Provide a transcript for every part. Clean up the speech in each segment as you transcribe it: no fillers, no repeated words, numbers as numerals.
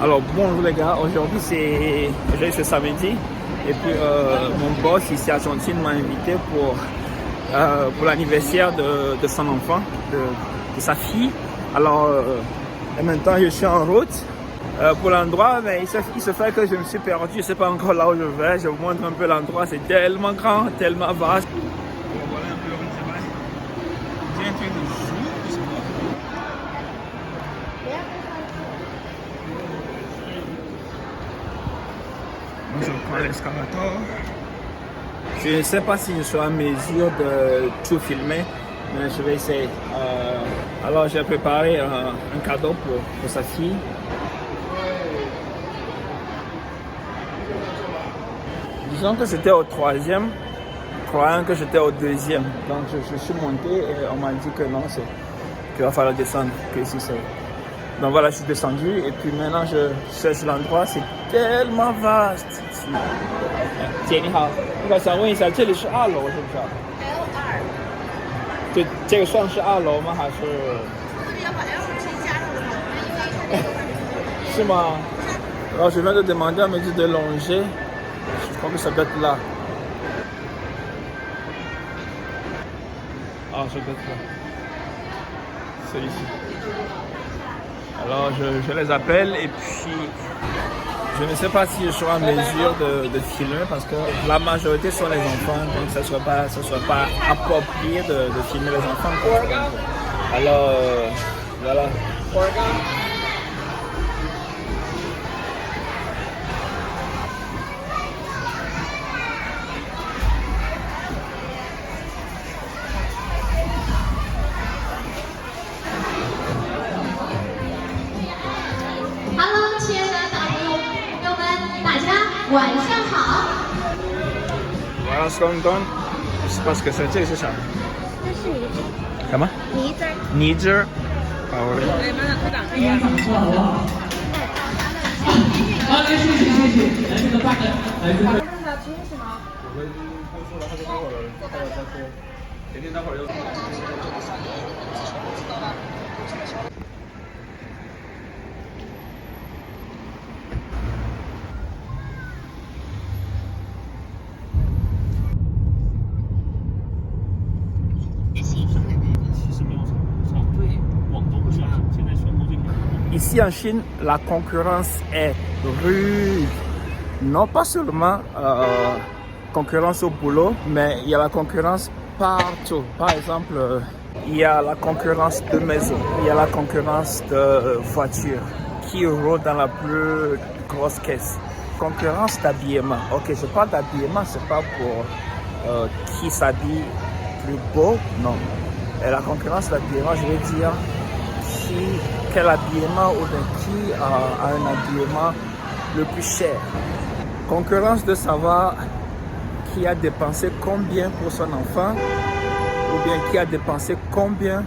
Alors bonjour les gars, aujourd'hui c'est samedi et puis mon boss ici à Argentine m'a invité pour l'anniversaire de son enfant, de sa fille. Alors maintenant je suis en route pour l'endroit, mais il se fait que je me suis perdu, je ne sais pas encore là où je vais. Je vous montre un peu l'endroit, c'est tellement grand, tellement vaste. Voilà un peu où je vais. J'ai un truc de fou. Je prends l'escalator. Je ne sais pas si je serai en mesure de tout filmer, mais je vais essayer. Alors j'ai préparé un cadeau pour sa fille. Disons que c'était au troisième, croyant que j'étais au deuxième. Donc je suis monté et on m'a dit que non, qu'il va falloir descendre, que ici c'est. Donc voilà, je suis descendu et puis maintenant je cherche l'endroit, c'est tellement vaste. 姐你好，我想问一下，这里是2楼是不是 ？L2。对，这个算是2楼吗？还是？如果你要把 L7加上的话，那应该是。是吗？Alors je viens de demander à Mehdi de longer. Je crois que ça doit être là. Ah, ça doit être là. Celui-ci. Alors je les appelle et puis je ne sais pas si je serai en mesure de filmer parce que la majorité sont les enfants, donc ce ne soit pas approprié de filmer les enfants. Alors voilà. Hello， 亲爱的小朋友们，大家晚上好。Voilà ce qu'on donne. Je sais pas ce que c'est. C'est ça. 这是你的 Comment? Niger。 Niger. Ah oui. 好，谢谢谢谢，来这个大的，来这个。看到吃什么？我们不说了，他就待会儿再说。肯定待会儿又。Ici en Chine, la concurrence est rude. Non pas seulement concurrence au boulot, mais il y a la concurrence partout. Par exemple, il y a la concurrence de maison, il y a la concurrence de voiture qui roule dans la plus grosse caisse. Concurrence d'habillement. Ok, je parle d'habillement, c'est pas pour qui s'habille plus beau, non. Et la concurrence d'habillement, je veux dire quel habillement ou qui a un habillement le plus cher. Concurrence de savoir qui a dépensé combien pour son enfant ou bien qui a dépensé combien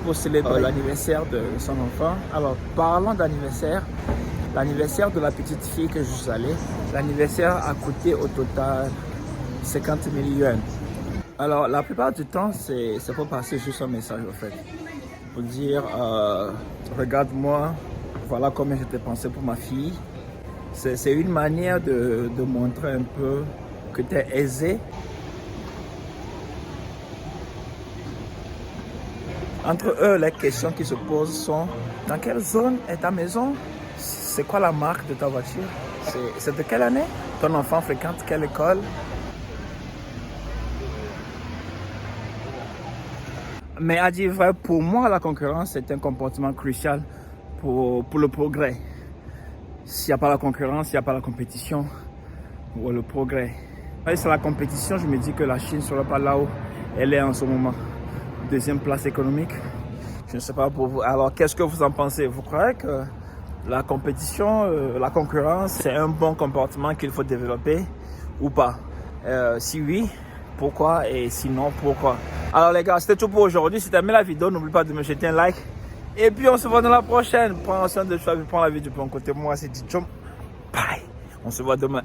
pour célébrer l'anniversaire de son enfant. Alors parlons d'anniversaire. L'anniversaire de la petite fille que je suis allé, l'anniversaire a coûté au total 50 000 yuan. Alors la plupart du temps c'est pour passer juste un message en fait. Pour dire regarde-moi, voilà combien j'ai dépensé pour ma fille. C'est une manière de montrer un peu que tu es aisé. Entre eux, les questions qui se posent sont dans quelle zone est ta maison? C'est quoi la marque de ta voiture? C'est de quelle année? Ton enfant fréquente quelle école? Mais à dire vrai, pour moi, la concurrence est un comportement crucial pour le progrès. S'il n'y a pas la concurrence, il n'y a pas la compétition ou le progrès. Et sur la compétition, je me dis que la Chine ne sera pas là où elle est en ce moment. Deuxième place économique. Je ne sais pas pour vous. Alors, qu'est-ce que vous en pensez? Vous croyez que la compétition, la concurrence, c'est un bon comportement qu'il faut développer ou pas? Si oui, pourquoi? Et sinon, pourquoi? Alors les gars, c'était tout pour aujourd'hui. Si tu as aimé la vidéo, n'oublie pas de me jeter un like. Et puis on se voit dans la prochaine. Prends soin de toi, prends la vie du bon côté. Moi, c'est Djom. Bye. On se voit demain.